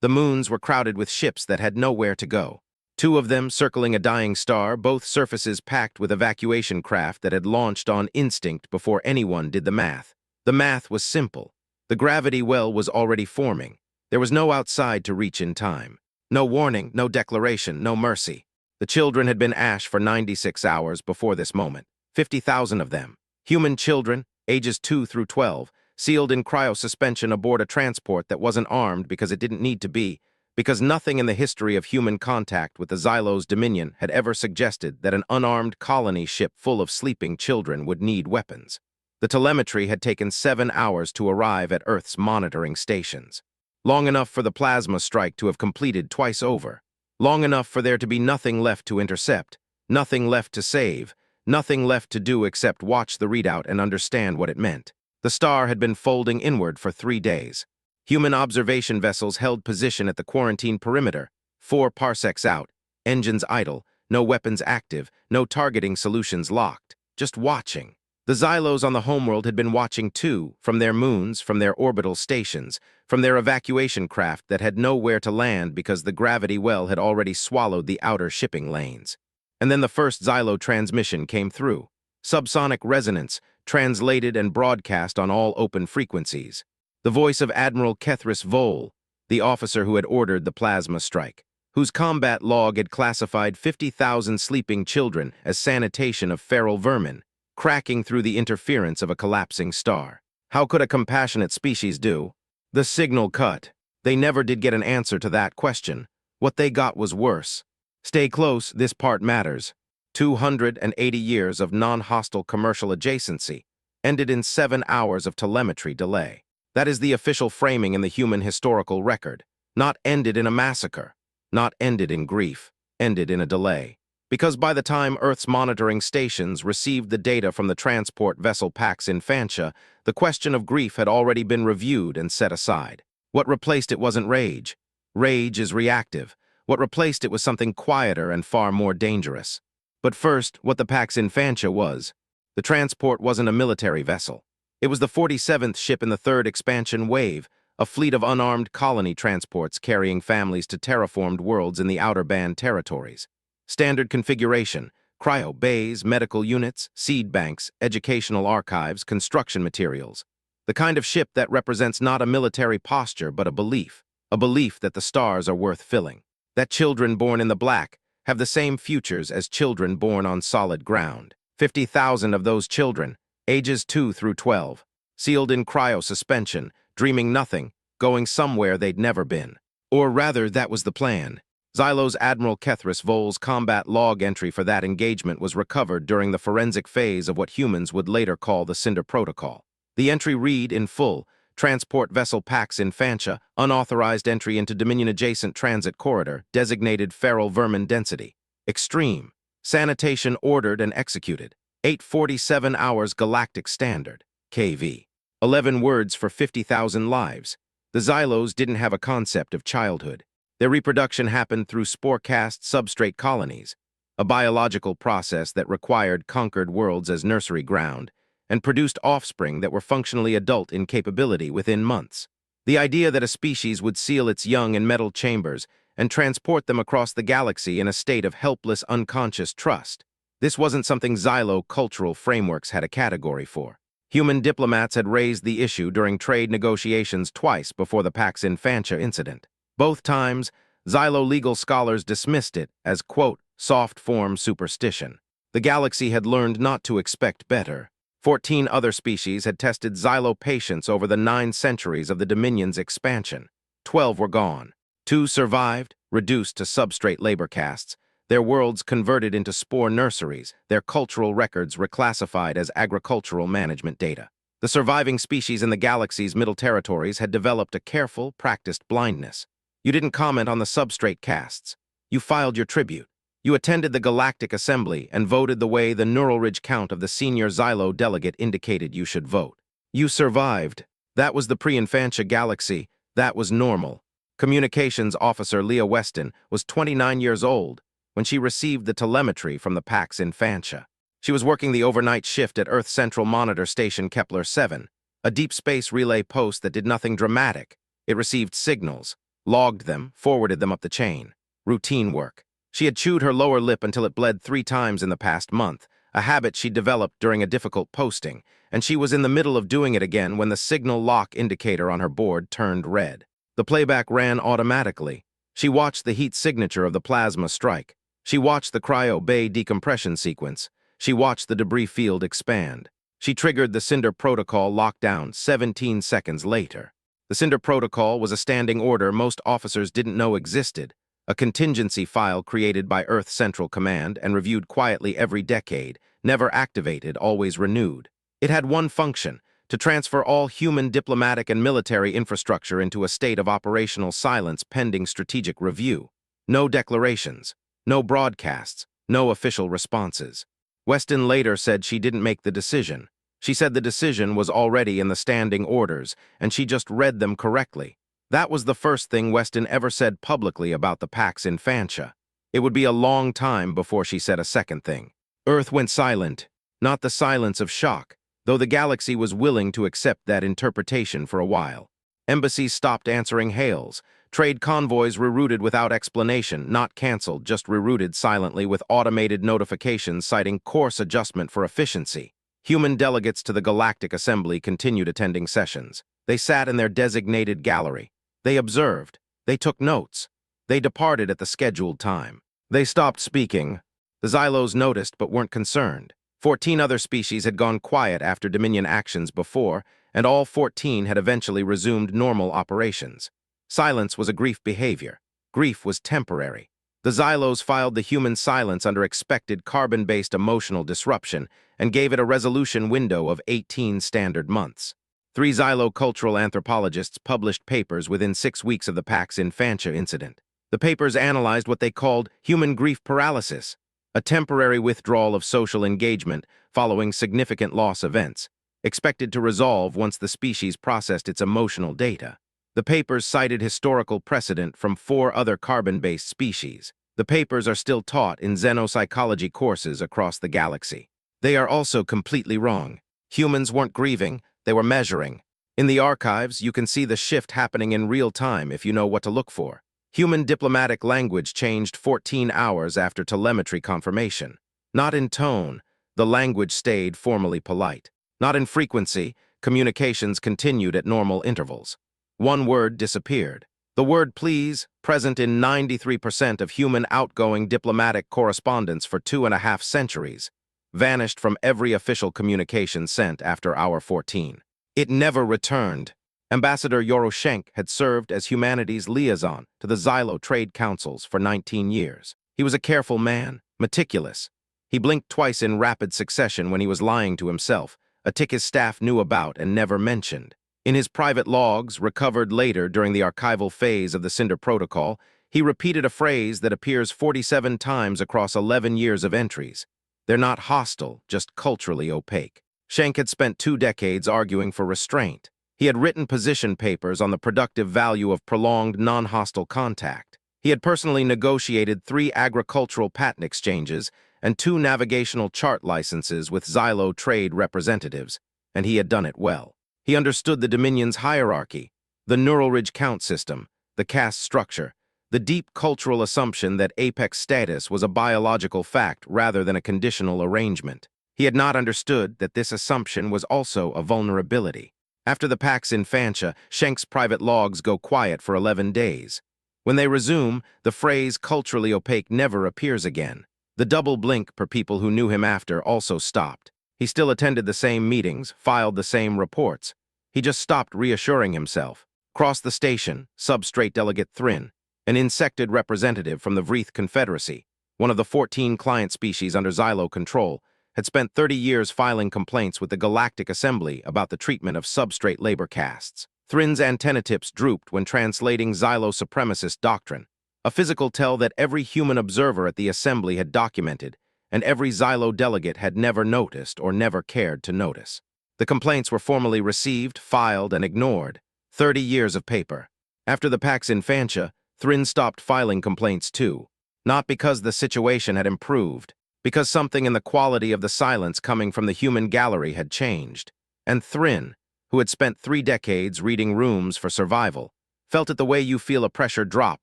The moons were crowded with ships that had nowhere to go. Two of them circling a dying star, both surfaces packed with evacuation craft that had launched on instinct before anyone did the math. The math was simple. The gravity well was already forming. There was no outside to reach in time. No warning, no declaration, no mercy. The children had been ash for 96 hours before this moment. 50,000 of them. Human children, ages 2 through 12, sealed in cryosuspension aboard a transport that wasn't armed because it didn't need to be, because nothing in the history of human contact with the Xylo's dominion had ever suggested that an unarmed colony ship full of sleeping children would need weapons. The telemetry had taken 7 hours to arrive at Earth's monitoring stations. Long enough for the plasma strike to have completed twice over. Long enough for there to be nothing left to intercept, nothing left to save, nothing left to do except watch the readout and understand what it meant. The star had been folding inward for 3 days. Human observation vessels held position at the quarantine perimeter, 4 parsecs out, engines idle, no weapons active, no targeting solutions locked, just watching. The Xylos on the homeworld had been watching too, from their moons, from their orbital stations, from their evacuation craft that had nowhere to land because the gravity well had already swallowed the outer shipping lanes. And then the first Xylo transmission came through. Subsonic resonance, translated and broadcast on all open frequencies. The voice of Admiral Kethris Vole, the officer who had ordered the plasma strike, whose combat log had classified 50,000 sleeping children as sanitation of feral vermin, cracking through the interference of a collapsing star. How could a compassionate species do? The signal cut. They never did get an answer to that question. What they got was worse. Stay close, this part matters. 280 years of non-hostile commercial adjacency ended in 7 hours of telemetry delay. That is the official framing in the human historical record. Not ended in a massacre. Not ended in grief. Ended in a delay. Because by the time Earth's monitoring stations received the data from the transport vessel Pax Infantia, the question of grief had already been reviewed and set aside. What replaced it wasn't rage. Rage is reactive. What replaced it was something quieter and far more dangerous. But first, what the Pax Infantia was. The transport wasn't a military vessel. It was the 47th ship in the 3rd expansion wave, a fleet of unarmed colony transports carrying families to terraformed worlds in the Outer Band territories. Standard configuration, cryo bays, medical units, seed banks, educational archives, construction materials. The kind of ship that represents not a military posture but a belief that the stars are worth filling, that children born in the black have the same futures as children born on solid ground. 50,000 of those children, ages 2 through 12, sealed in cryosuspension, dreaming nothing, going somewhere they'd never been. Or rather, that was the plan. Xylo's Admiral Kethris Vole's combat log entry for that engagement was recovered during the forensic phase of what humans would later call the Cinder Protocol. The entry read in full, Transport Vessel Pax Infantia, unauthorized entry into Dominion-adjacent transit corridor, designated feral vermin density. Extreme. Sanitation ordered and executed. 847 hours Galactic Standard, KV. 11 words for 50,000 lives. The Xylos didn't have a concept of childhood. Their reproduction happened through spore-cast substrate colonies, a biological process that required conquered worlds as nursery ground, and produced offspring that were functionally adult in capability within months. The idea that a species would seal its young in metal chambers and transport them across the galaxy in a state of helpless, unconscious trust. This wasn't something Xylo cultural frameworks had a category for. Human diplomats had raised the issue during trade negotiations twice before the Pax Infantia incident. Both times, Xylo legal scholars dismissed it as, quote, soft-form superstition. The galaxy had learned not to expect better. 14 other species had tested Xylo patience over the 9 centuries of the Dominion's expansion. 12 were gone. 2 survived, reduced to substrate labor castes, their worlds converted into spore nurseries, their cultural records reclassified as agricultural management data. The surviving species in the galaxy's middle territories had developed a careful, practiced blindness. You didn't comment on the substrate castes. You filed your tribute. You attended the Galactic Assembly and voted the way the Neural Ridge count of the senior Xylo delegate indicated you should vote. You survived. That was the pre-Infantia galaxy. That was normal. Communications Officer Leah Weston was 29 years old when she received the telemetry from the Pax Infantia. She was working the overnight shift at Earth Central Monitor Station Kepler 7, a deep space relay post that did nothing dramatic. It received signals, logged them, forwarded them up the chain. Routine work. She had chewed her lower lip until it bled 3 times in the past month, a habit she developed during a difficult posting, and she was in the middle of doing it again when the signal lock indicator on her board turned red. The playback ran automatically. She watched the heat signature of the plasma strike. She watched the cryo-bay decompression sequence. She watched the debris field expand. She triggered the Cinder Protocol lockdown 17 seconds later. The Cinder Protocol was a standing order most officers didn't know existed, a contingency file created by Earth Central Command and reviewed quietly every decade, never activated, always renewed. It had one function: to transfer all human diplomatic and military infrastructure into a state of operational silence pending strategic review. No declarations, no broadcasts, no official responses. Weston later said she didn't make the decision. She said the decision was already in the standing orders, and she just read them correctly. That was the first thing Weston ever said publicly about the Pax Infantia. It would be a long time before she said a second thing. Earth went silent, not the silence of shock, though the galaxy was willing to accept that interpretation for a while. Embassies stopped answering hails. Trade convoys rerouted without explanation, not canceled, just rerouted silently with automated notifications citing course adjustment for efficiency. Human delegates to the Galactic Assembly continued attending sessions. They sat in their designated gallery. They observed. They took notes. They departed at the scheduled time. They stopped speaking. The Xylos noticed but weren't concerned. 14 other species had gone quiet after Dominion actions before, and all 14 had eventually resumed normal operations. Silence was a grief behavior. Grief was temporary. The Xylos filed the human silence under expected carbon-based emotional disruption and gave it a resolution window of 18 standard months. 3 Xylo-cultural anthropologists published papers within 6 weeks of the Pax Infantia incident. The papers analyzed what they called human grief paralysis, a temporary withdrawal of social engagement following significant loss events, expected to resolve once the species processed its emotional data. The papers cited historical precedent from 4 other carbon-based species. The papers are still taught in xenopsychology courses across the galaxy. They are also completely wrong. Humans weren't grieving, they were measuring. In the archives, you can see the shift happening in real time if you know what to look for. Human diplomatic language changed 14 hours after telemetry confirmation. Not in tone, the language stayed formally polite. Not in frequency, communications continued at normal intervals. One word disappeared. The word please, present in 93% of human outgoing diplomatic correspondence for 2.5 centuries, vanished from every official communication sent after hour 14. It never returned. Ambassador Yoroshenk had served as humanities liaison to the Xylo Trade Councils for 19 years. He was a careful man, meticulous. He blinked twice in rapid succession when he was lying to himself, a tick his staff knew about and never mentioned. In his private logs, recovered later during the archival phase of the Cinder Protocol, he repeated a phrase that appears 47 times across 11 years of entries. They're not hostile, just culturally opaque. Schenk had spent 2 decades arguing for restraint. He had written position papers on the productive value of prolonged non-hostile contact. He had personally negotiated 3 agricultural patent exchanges and 2 navigational chart licenses with Xylo trade representatives, and he had done it well. He understood the Dominion's hierarchy, the neural ridge count system, the caste structure, the deep cultural assumption that apex status was a biological fact rather than a conditional arrangement. He had not understood that this assumption was also a vulnerability. After the Pax Infantia, Schenk's private logs go quiet for 11 days. When they resume, the phrase culturally opaque never appears again. The double blink per people who knew him after also stopped. He still attended the same meetings, filed the same reports. He just stopped reassuring himself. Crossed the station, Substrate Delegate Thrin, an insected representative from the Vreeth Confederacy, one of the 14 client species under Xylo control, had spent 30 years filing complaints with the Galactic Assembly about the treatment of substrate labor castes. Thrin's antenna tips drooped when translating Xylo supremacist doctrine, a physical tell that every human observer at the Assembly had documented, and every Xylo delegate had never noticed or never cared to notice. The complaints were formally received, filed, and ignored. 30 years of paper. After the Pax Infantia, Thrin stopped filing complaints too. Not because the situation had improved, because something in the quality of the silence coming from the human gallery had changed. And Thrin, who had spent 3 decades reading rooms for survival, Felt it the way you feel a pressure drop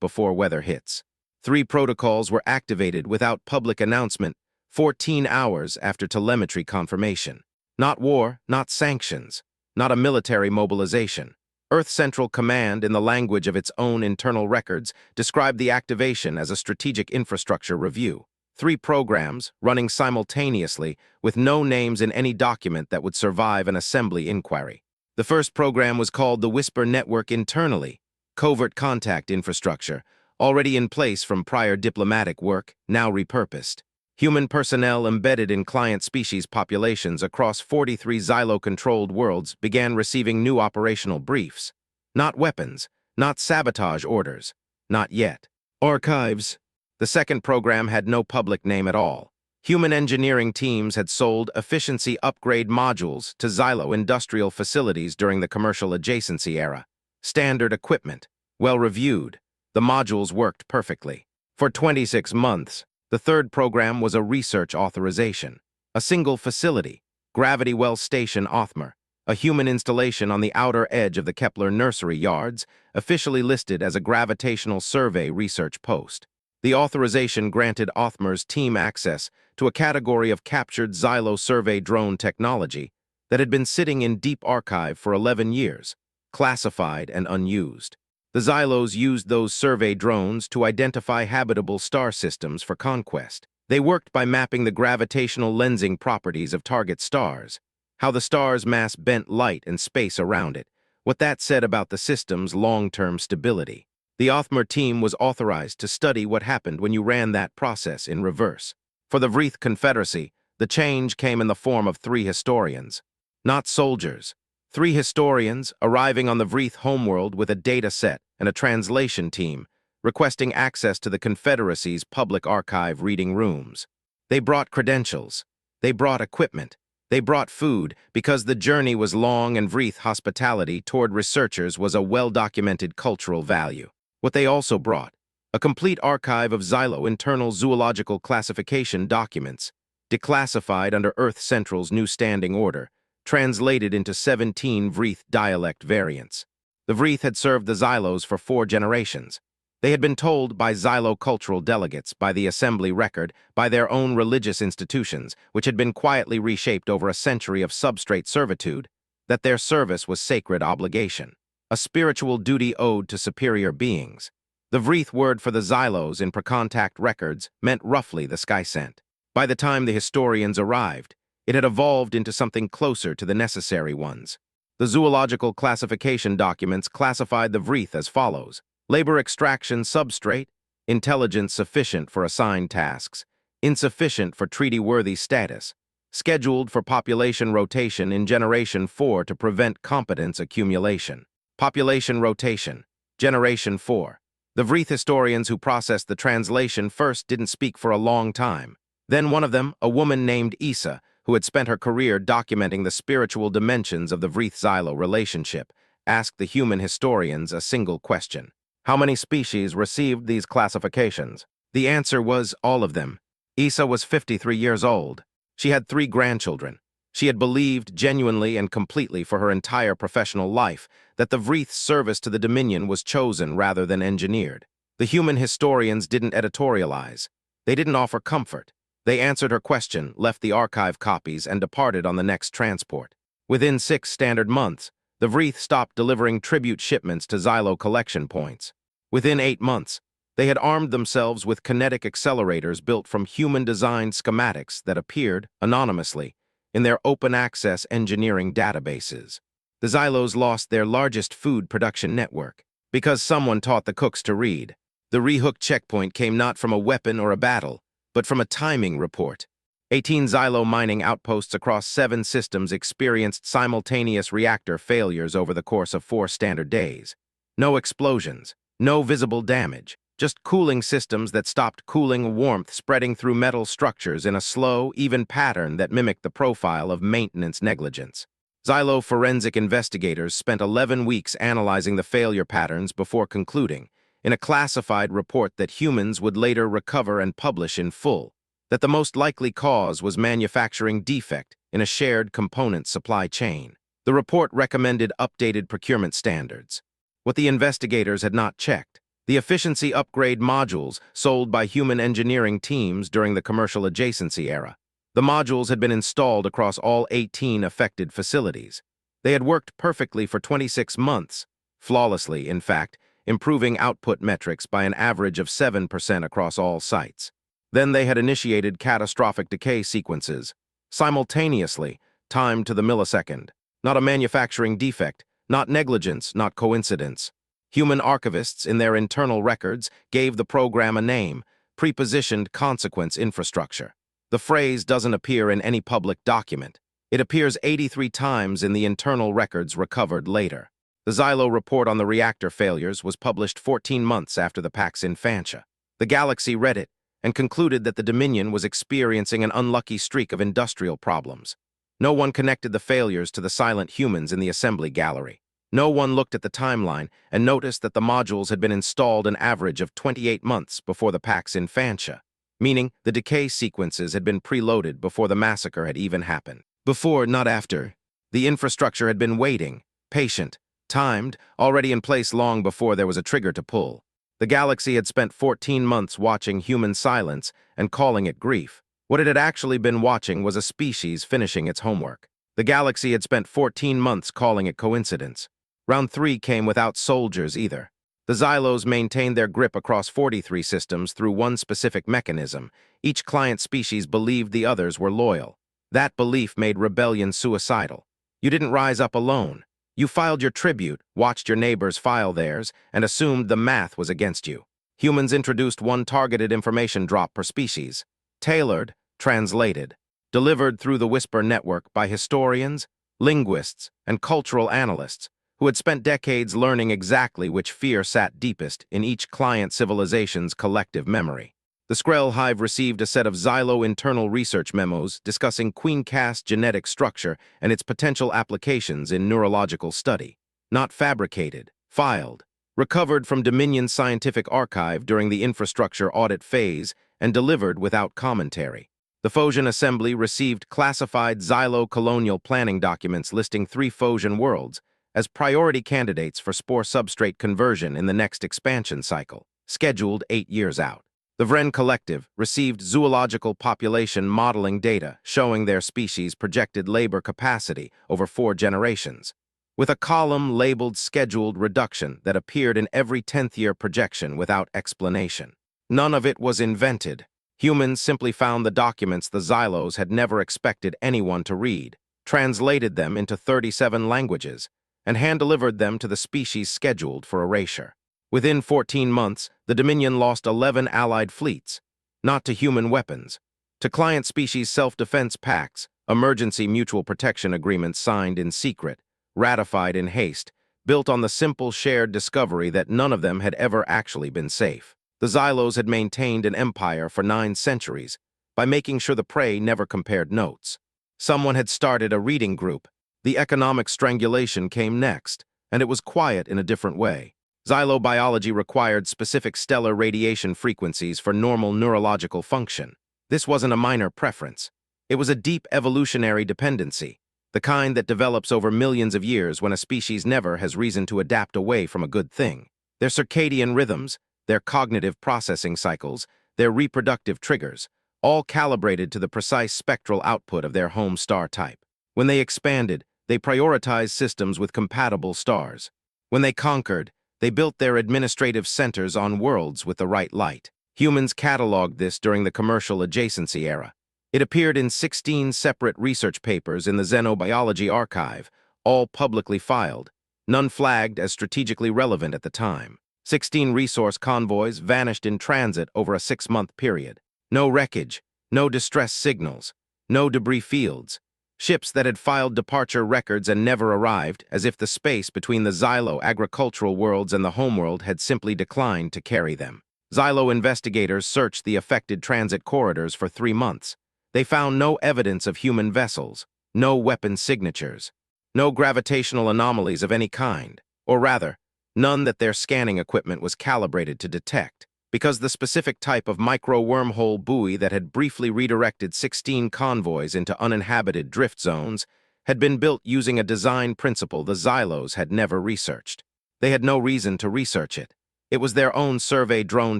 before weather hits. 3 protocols were activated without public announcement 14 hours after telemetry confirmation. Not war, not sanctions, not a military mobilization. Earth Central Command, in the language of its own internal records, described the activation as a strategic infrastructure review. 3 programs, running simultaneously, with no names in any document that would survive an assembly inquiry. The first program was called the Whisper Network internally, covert contact infrastructure, already in place from prior diplomatic work, now repurposed. Human personnel embedded in client species populations across 43 Xylo-controlled worlds began receiving new operational briefs. Not weapons, not sabotage orders, not yet. Archives. The second program had no public name at all. Human engineering teams had sold efficiency upgrade modules to Xylo industrial facilities during the commercial adjacency era. Standard equipment, well-reviewed. The modules worked perfectly. For 26 months, the third program was a research authorization. A single facility, Gravity Well Station Othmer, a human installation on the outer edge of the Kepler nursery yards, officially listed as a gravitational survey research post. The authorization granted Othmer's team access to a category of captured Xylo survey drone technology that had been sitting in deep archive for 11 years, classified and unused. The Xylos used those survey drones to identify habitable star systems for conquest. They worked by mapping the gravitational lensing properties of target stars, how the star's mass bent light and space around it, what that said about the system's long-term stability. The Othmer team was authorized to study what happened when you ran that process in reverse. For the Vreeth Confederacy, the change came in the form of 3 historians. Not soldiers. 3 historians arriving on the Vreeth homeworld with a data set and a translation team, requesting access to the Confederacy's public archive reading rooms. They brought credentials. They brought equipment. They brought food because the journey was long and Vreeth hospitality toward researchers was a well-documented cultural value. What they also brought, a complete archive of Xylo internal zoological classification documents, declassified under Earth Central's new standing order, translated into 17 Vreeth dialect variants. The Vreeth had served the Xylos for 4 generations. They had been told by Xylo cultural delegates, by the assembly record, by their own religious institutions, which had been quietly reshaped over a century of substrate servitude, that their service was sacred obligation, a spiritual duty owed to superior beings. The Vreeth word for the Xylos in precontact records meant roughly the sky scent. By the time the historians arrived, it had evolved into something closer to the necessary ones. The zoological classification documents classified the Vreeth as follows: labor extraction substrate, intelligence sufficient for assigned tasks, insufficient for treaty-worthy status, scheduled for population rotation in Generation 4 to prevent competence accumulation. Population rotation, Generation 4. The Vreeth historians who processed the translation first didn't speak for a long time. Then one of them, a woman named Issa, who had spent her career documenting the spiritual dimensions of the Vreeth-Xylo relationship, asked the human historians a single question. How many species received these classifications? The answer was all of them. Issa was 53 years old. She had 3 grandchildren. She had believed genuinely and completely for her entire professional life that the Vreeth's service to the Dominion was chosen rather than engineered. The human historians didn't editorialize. They didn't offer comfort. They answered her question, left the archive copies, and departed on the next transport. Within 6 standard months, the Vreeth stopped delivering tribute shipments to Xylo collection points. Within 8 months, they had armed themselves with kinetic accelerators built from human-designed schematics that appeared, anonymously, in their open-access engineering databases. The Xylos lost their largest food production network because someone taught the cooks to read. The Rehook checkpoint came not from a weapon or a battle, but from a timing report. 18 Xylo mining outposts across 7 systems experienced simultaneous reactor failures over the course of 4 standard days. No explosions, no visible damage, just cooling systems that stopped cooling warmth spreading through metal structures in a slow, even pattern that mimicked the profile of maintenance negligence. Xylo forensic investigators spent 11 weeks analyzing the failure patterns before concluding, in a classified report that humans would later recover and publish in full, that the most likely cause was manufacturing defect in a shared component supply chain. The report recommended updated procurement standards. What the investigators had not checked: the efficiency upgrade modules sold by human engineering teams during the commercial adjacency era. The modules had been installed across all 18 affected facilities. They had worked perfectly for 26 months, flawlessly, in fact, improving output metrics by an average of 7% across all sites. Then they had initiated catastrophic decay sequences, simultaneously, timed to the millisecond. Not a manufacturing defect, not negligence, not coincidence. Human archivists, in their internal records, gave the program a name: prepositioned consequence infrastructure. The phrase doesn't appear in any public document. It appears 83 times in the internal records recovered later. The Xylo report on the reactor failures was published 14 months after the Pax Infantia. The Galaxy read it and concluded that the Dominion was experiencing an unlucky streak of industrial problems. No one connected the failures to the silent humans in the assembly gallery. No one looked at the timeline and noticed that the modules had been installed an average of 28 months before the Pax Infantia, meaning the decay sequences had been preloaded before the massacre had even happened. Before, not after. The infrastructure had been waiting, patient, timed, already in place long before there was a trigger to pull. The Galaxy had spent 14 months watching human silence and calling it grief. What it had actually been watching was a species finishing its homework. The Galaxy had spent 14 months calling it coincidence. Round 3 came without soldiers either. The Xylos maintained their grip across 43 systems through one specific mechanism. Each client species believed the others were loyal. That belief made rebellion suicidal. You didn't rise up alone. You filed your tribute, watched your neighbors file theirs, and assumed the math was against you. Humans introduced one targeted information drop per species. Tailored, translated, delivered through the Whisper network by historians, linguists, and cultural analysts who had spent decades learning exactly which fear sat deepest in each client civilization's collective memory. The Skrell Hive received a set of Xylo internal research memos discussing Queencast genetic structure and its potential applications in neurological study. Not fabricated, filed, recovered from Dominion's scientific archive during the infrastructure audit phase, and delivered without commentary. The Phosian Assembly received classified Xylo colonial planning documents listing 3 Phosian worlds as priority candidates for spore substrate conversion in the next expansion cycle, scheduled 8 years out. The Vren Collective received zoological population modeling data showing their species' projected labor capacity over 4 generations, with a column labeled scheduled reduction that appeared in every 10th-year projection without explanation. None of it was invented. Humans simply found the documents the Xylos had never expected anyone to read, translated them into 37 languages, and hand-delivered them to the species scheduled for erasure. Within 14 months, the Dominion lost 11 allied fleets, not to human weapons, to client species self-defense pacts, emergency mutual protection agreements signed in secret, ratified in haste, built on the simple shared discovery that none of them had ever actually been safe. The Xylos had maintained an empire for 9 centuries by making sure the prey never compared notes. Someone had started a reading group. The economic strangulation came next, and it was quiet in a different way. Xylobiology required specific stellar radiation frequencies for normal neurological function. This wasn't a minor preference. It was a deep evolutionary dependency, the kind that develops over millions of years when a species never has reason to adapt away from a good thing. Their circadian rhythms, their cognitive processing cycles, their reproductive triggers, all calibrated to the precise spectral output of their home star type. When they expanded, they prioritized systems with compatible stars. When they conquered, they built their administrative centers on worlds with the right light. Humans cataloged this during the commercial adjacency era. It appeared in 16 separate research papers in the Xenobiology archive, all publicly filed, none flagged as strategically relevant at the time. 16 resource convoys vanished in transit over a 6-month period. No wreckage, no distress signals, no debris fields. Ships that had filed departure records and never arrived, as if the space between the Xylo agricultural worlds and the homeworld had simply declined to carry them. Xylo investigators searched the affected transit corridors for 3 months. They found no evidence of human vessels, no weapon signatures, no gravitational anomalies of any kind, or rather, none that their scanning equipment was calibrated to detect, because the specific type of micro-wormhole buoy that had briefly redirected 16 convoys into uninhabited drift zones had been built using a design principle the Xylos had never researched. They had no reason to research it. It was their own survey drone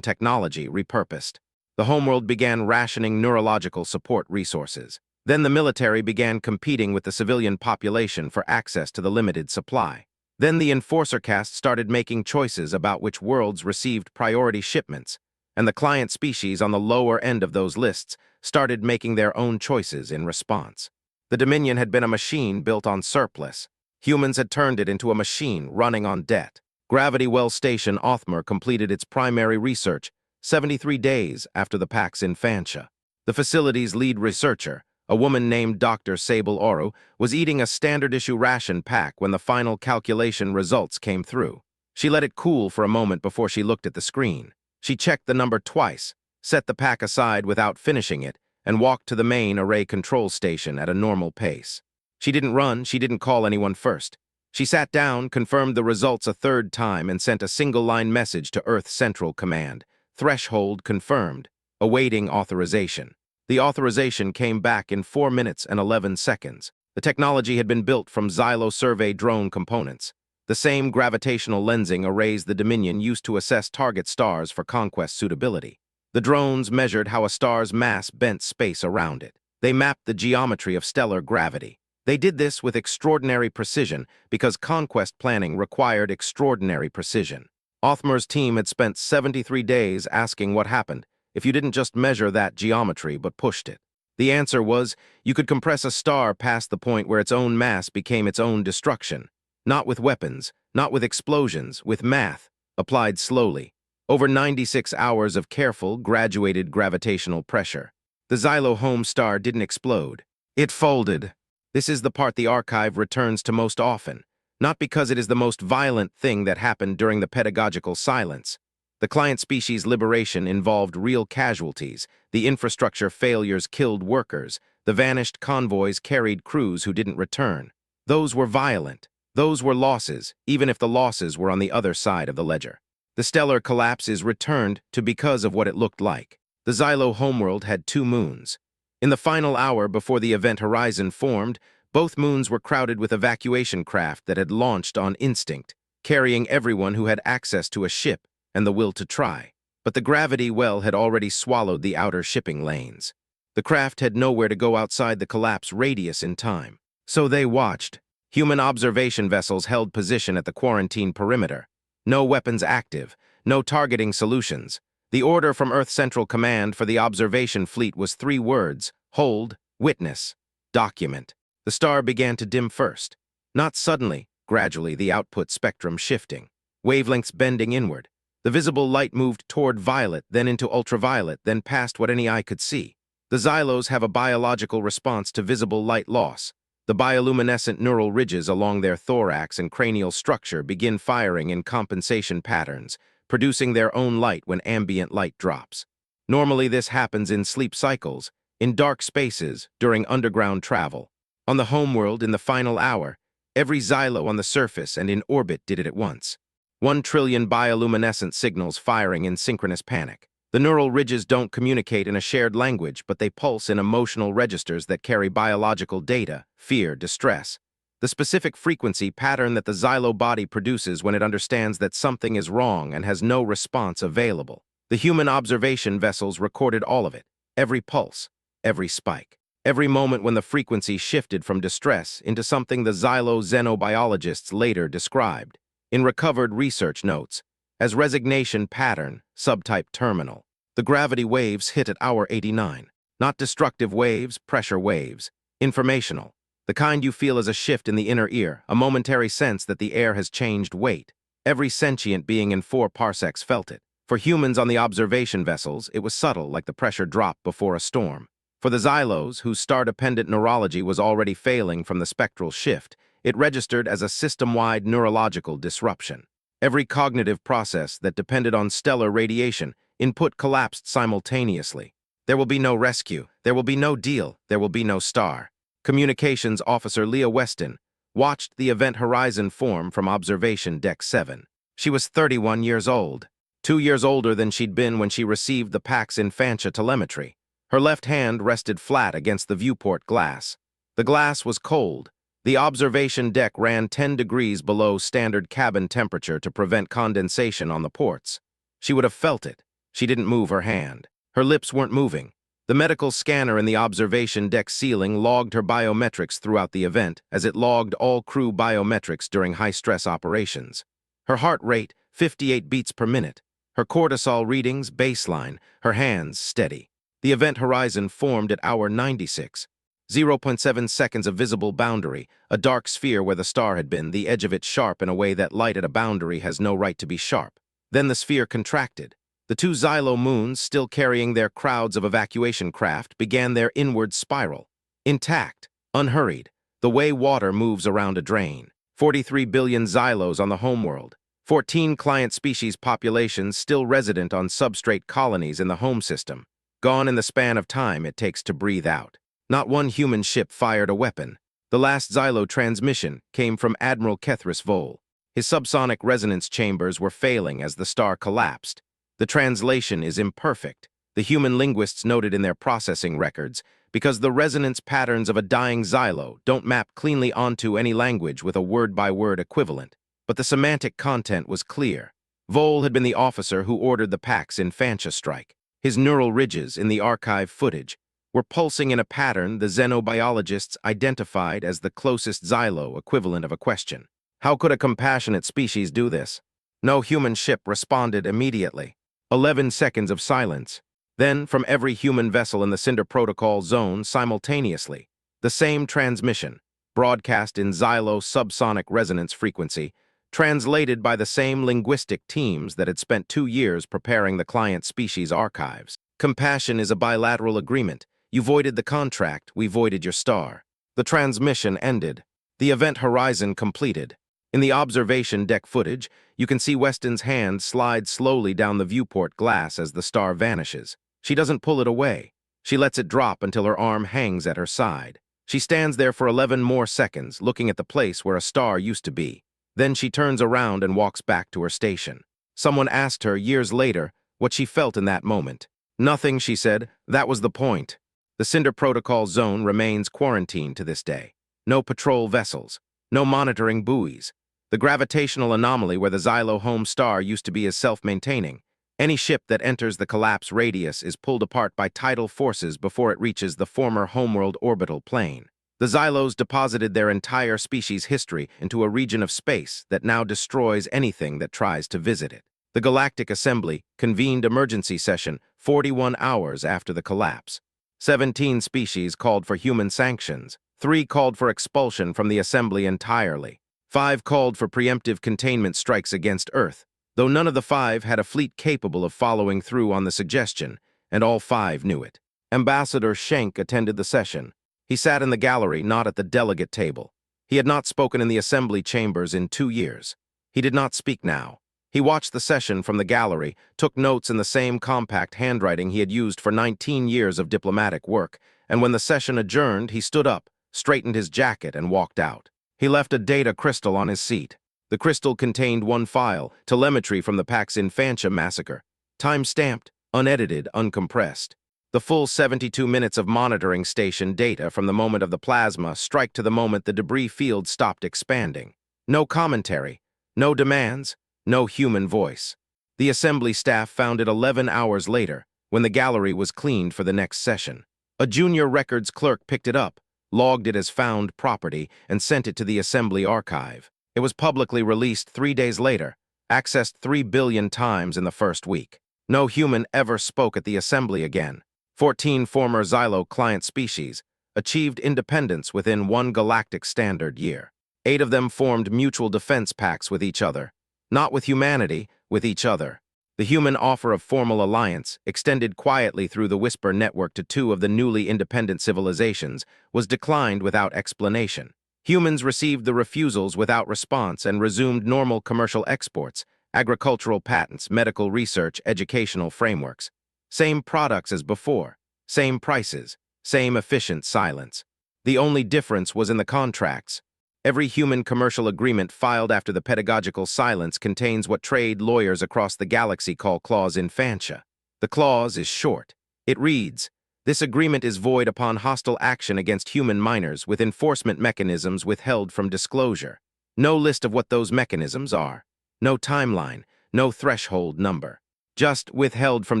technology repurposed. The homeworld began rationing neurological support resources. Then the military began competing with the civilian population for access to the limited supply. Then the enforcer caste started making choices about which worlds received priority shipments, and the client species on the lower end of those lists started making their own choices in response. The Dominion had been a machine built on surplus. Humans had turned it into a machine running on debt. Gravity Well Station Othmer completed its primary research 73 days after the Pax Infantia. The facility's lead researcher, a woman named Dr. Sable Oru, was eating a standard-issue ration pack when the final calculation results came through. She let it cool for a moment before she looked at the screen. She checked the number twice, set the pack aside without finishing it, and walked to the main array control station at a normal pace. She didn't run, she didn't call anyone first. She sat down, confirmed the results a third time, and sent a single-line message to Earth Central Command. Threshold confirmed. Awaiting authorization. The authorization came back in 4 minutes and 11 seconds. The technology had been built from Xylo survey drone components. The same gravitational lensing arrays the Dominion used to assess target stars for conquest suitability. The drones measured how a star's mass bent space around it. They mapped the geometry of stellar gravity. They did this with extraordinary precision because conquest planning required extraordinary precision. Othmer's team had spent 73 days asking what happened if you didn't just measure that geometry but pushed it. The answer was you could compress a star past the point where its own mass became its own destruction. Not with weapons, not with explosions, with math, applied slowly. Over 96 hours of careful, graduated gravitational pressure. The Xylo home star didn't explode. It folded. This is the part the archive returns to most often, not because it is the most violent thing that happened during the pedagogical silence. The client species liberation involved real casualties, the infrastructure failures killed workers, the vanished convoys carried crews who didn't return. Those were violent. Those were losses, even if the losses were on the other side of the ledger. The stellar collapse is returned to because of what it looked like. The Xylo homeworld had 2 moons. In the final hour before the event horizon formed, both moons were crowded with evacuation craft that had launched on instinct, carrying everyone who had access to a ship and the will to try. But the gravity well had already swallowed the outer shipping lanes. The craft had nowhere to go outside the collapse radius in time. So they watched. Human observation vessels held position at the quarantine perimeter. No weapons active, no targeting solutions. The order from Earth Central Command for the observation fleet was 3 words: hold, witness, document. The star began to dim first. Not suddenly, gradually the output spectrum shifting. Wavelengths bending inward. The visible light moved toward violet, then into ultraviolet, then past what any eye could see. The Xylos have a biological response to visible light loss. The bioluminescent neural ridges along their thorax and cranial structure begin firing in compensation patterns, producing their own light when ambient light drops. Normally this happens in sleep cycles, in dark spaces, during underground travel. On the homeworld, in the final hour, every Xylo on the surface and in orbit did it at once. 1 trillion bioluminescent signals firing in synchronous panic. The neural ridges don't communicate in a shared language, but they pulse in emotional registers that carry biological data, fear, distress. The specific frequency pattern that the Xylo body produces when it understands that something is wrong and has no response available. The human observation vessels recorded all of it, every pulse, every spike, every moment when the frequency shifted from distress into something the Xylo xenobiologists later described, in recovered research notes, as resignation pattern, subtype terminal. The gravity waves hit at hour 89. Not destructive waves, pressure waves. Informational. The kind you feel as a shift in the inner ear, a momentary sense that the air has changed weight. Every sentient being in 4 parsecs felt it. For humans on the observation vessels, it was subtle, like the pressure drop before a storm. For the Xylos, whose star-dependent neurology was already failing from the spectral shift, it registered as a system-wide neurological disruption. Every cognitive process that depended on stellar radiation input collapsed simultaneously. There will be no rescue, there will be no deal, there will be no star. Communications Officer Leah Weston watched the event horizon form from Observation Deck 7. She was 31 years old, 2 years older than she'd been when she received the Pax Infantia telemetry. Her left hand rested flat against the viewport glass. The glass was cold. The observation deck ran 10 degrees below standard cabin temperature to prevent condensation on the ports. She would have felt it. She didn't move her hand. Her lips weren't moving. The medical scanner in the observation deck ceiling logged her biometrics throughout the event, as it logged all crew biometrics during high-stress operations. Her heart rate, 58 beats per minute. Her cortisol readings, baseline. Her hands, steady. The event horizon formed at hour 96. 0.7 seconds of visible boundary, a dark sphere where the star had been, the edge of it sharp in a way that light at a boundary has no right to be sharp. Then the sphere contracted. The two Xylo moons, still carrying their crowds of evacuation craft, began their inward spiral. Intact, unhurried, the way water moves around a drain. 43 billion Xylos on the homeworld. 14 client species populations still resident on substrate colonies in the home system. Gone in the span of time it takes to breathe out. Not one human ship fired a weapon. The last Xylo transmission came from Admiral Kethris Vol. His subsonic resonance chambers were failing as the star collapsed. The translation is imperfect, the human linguists noted in their processing records, because the resonance patterns of a dying Xylo don't map cleanly onto any language with a word-by-word equivalent. But the semantic content was clear. Vol had been the officer who ordered the Pax Infantia strike. His neural ridges in the archive footage were pulsing in a pattern the xenobiologists identified as the closest Xylo equivalent of a question. How could a compassionate species do this? No human ship responded immediately. 11 seconds of silence. Then, from every human vessel in the Cinder Protocol zone simultaneously, the same transmission, broadcast in Xylo subsonic resonance frequency, translated by the same linguistic teams that had spent 2 years preparing the client species archives. Compassion is a bilateral agreement. You voided the contract, we voided your star. The transmission ended. The event horizon completed. In the observation deck footage, you can see Weston's hand slide slowly down the viewport glass as the star vanishes. She doesn't pull it away. She lets it drop until her arm hangs at her side. She stands there for 11 more seconds, looking at the place where a star used to be. Then she turns around and walks back to her station. Someone asked her, years later, what she felt in that moment. Nothing, she said. That was the point. The Cinder Protocol zone remains quarantined to this day. No patrol vessels. No monitoring buoys. The gravitational anomaly where the Xylo home star used to be is self-maintaining. Any ship that enters the collapse radius is pulled apart by tidal forces before it reaches the former homeworld orbital plane. The Xylos deposited their entire species history into a region of space that now destroys anything that tries to visit it. The Galactic Assembly convened emergency session 41 hours after the collapse. 17 species called for human sanctions. 3 called for expulsion from the Assembly entirely. 5 called for preemptive containment strikes against Earth, though none of the 5 had a fleet capable of following through on the suggestion, and all 5 knew it. Ambassador Schenk attended the session. He sat in the gallery, not at the delegate table. He had not spoken in the Assembly chambers in 2 years. He did not speak now. He watched the session from the gallery, took notes in the same compact handwriting he had used for 19 years of diplomatic work, and when the session adjourned, he stood up, straightened his jacket, and walked out. He left a data crystal on his seat. The crystal contained one file, telemetry from the Pax Infantia massacre. Time-stamped, unedited, uncompressed. The full 72 minutes of monitoring station data from the moment of the plasma strike to the moment the debris field stopped expanding. No commentary, no demands, no human voice. The Assembly staff found it 11 hours later, when the gallery was cleaned for the next session. A junior records clerk picked it up, logged it as found property, and sent it to the Assembly archive. It was publicly released 3 days later, accessed 3 billion times in the first week. No human ever spoke at the Assembly again. 14 former Xylo client species achieved independence within 1 galactic standard year. 8 of them formed mutual defense pacts with each other. Not with humanity, with each other. The human offer of formal alliance, extended quietly through the Whisper network to 2 of the newly independent civilizations, was declined without explanation. Humans received the refusals without response and resumed normal commercial exports, agricultural patents, medical research, educational frameworks. Same products as before, same prices, same efficient silence. The only difference was in the contracts. Every human commercial agreement filed after the pedagogical silence contains what trade lawyers across the galaxy call Clause Infantia. The clause is short. It reads, This agreement is void upon hostile action against human miners with enforcement mechanisms withheld from disclosure. No list of what those mechanisms are. No timeline, no threshold number. Just withheld from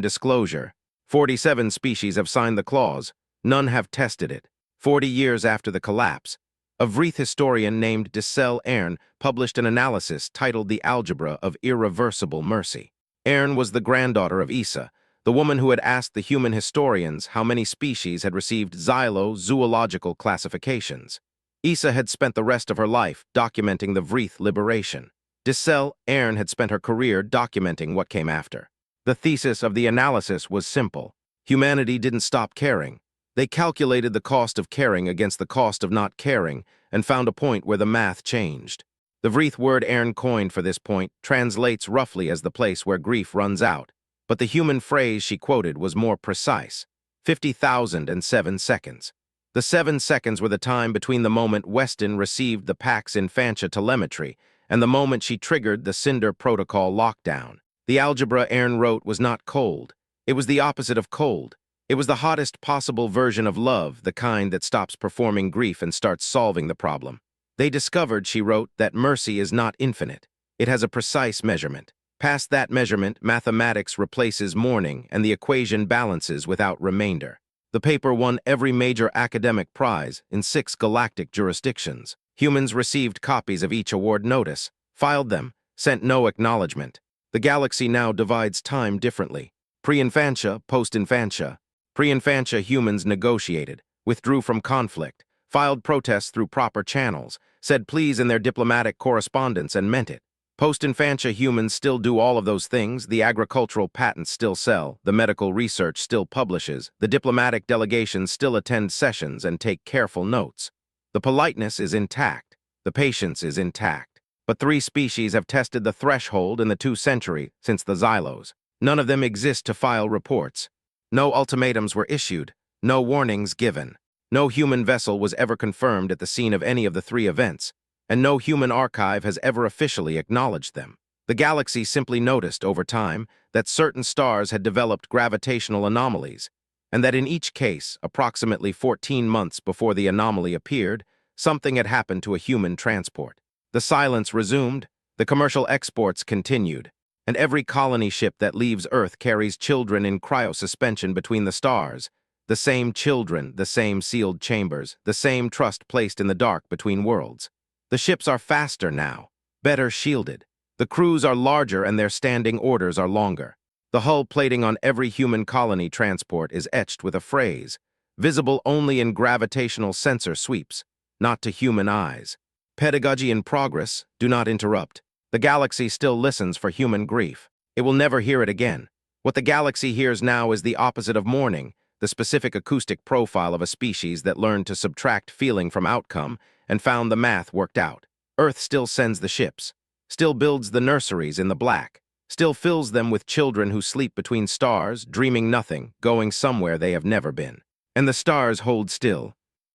disclosure. 47 species have signed the clause. None have tested it. 40 years after the collapse, a Vreith historian named Dissel Airn published an analysis titled The Algebra of Irreversible Mercy. Airn was the granddaughter of Issa, the woman who had asked the human historians how many species had received xylo-zoological classifications. Issa had spent the rest of her life documenting the Vreith liberation. Dissel Airn had spent her career documenting what came after. The thesis of the analysis was simple. Humanity didn't stop caring. They calculated the cost of caring against the cost of not caring and found a point where the math changed. The Vreith word Airn coined for this point translates roughly as the place where grief runs out, but the human phrase she quoted was more precise: 50,007 seconds. The 7 seconds were the time between the moment Weston received the Pax Infantia telemetry and the moment she triggered the Cinder Protocol lockdown. The algebra Airn wrote was not cold. It was the opposite of cold. It was the hottest possible version of love, the kind that stops performing grief and starts solving the problem. They discovered, she wrote, that mercy is not infinite. It has a precise measurement. Past that measurement, mathematics replaces mourning and the equation balances without remainder. The paper won every major academic prize in 6 galactic jurisdictions. Humans received copies of each award notice, filed them, sent no acknowledgement. The galaxy now divides time differently. Pre-infantia, post-infantia. Pre-infantia humans negotiated, withdrew from conflict, filed protests through proper channels, said please in their diplomatic correspondence and meant it. Post-infantia humans still do all of those things, the agricultural patents still sell, the medical research still publishes, the diplomatic delegations still attend sessions and take careful notes. The politeness is intact, the patience is intact. But 3 species have tested the threshold in the 2 centuries since the Xylos. None of them exist to file reports. No ultimatums were issued, no warnings given. No human vessel was ever confirmed at the scene of any of the 3 events, and no human archive has ever officially acknowledged them. The galaxy simply noticed over time that certain stars had developed gravitational anomalies, and that in each case, approximately 14 months before the anomaly appeared, something had happened to a human transport. The silence resumed, the commercial exports continued, and every colony ship that leaves Earth carries children in cryosuspension between the stars. The same children, the same sealed chambers, the same trust placed in the dark between worlds. The ships are faster now, better shielded. The crews are larger and their standing orders are longer. The hull plating on every human colony transport is etched with a phrase, visible only in gravitational sensor sweeps, not to human eyes. Pedagogy in progress, do not interrupt. The galaxy still listens for human grief. It will never hear it again. What the galaxy hears now is the opposite of mourning, the specific acoustic profile of a species that learned to subtract feeling from outcome and found the math worked out. Earth still sends the ships, still builds the nurseries in the black, still fills them with children who sleep between stars, dreaming nothing, going somewhere they have never been. And the stars hold still,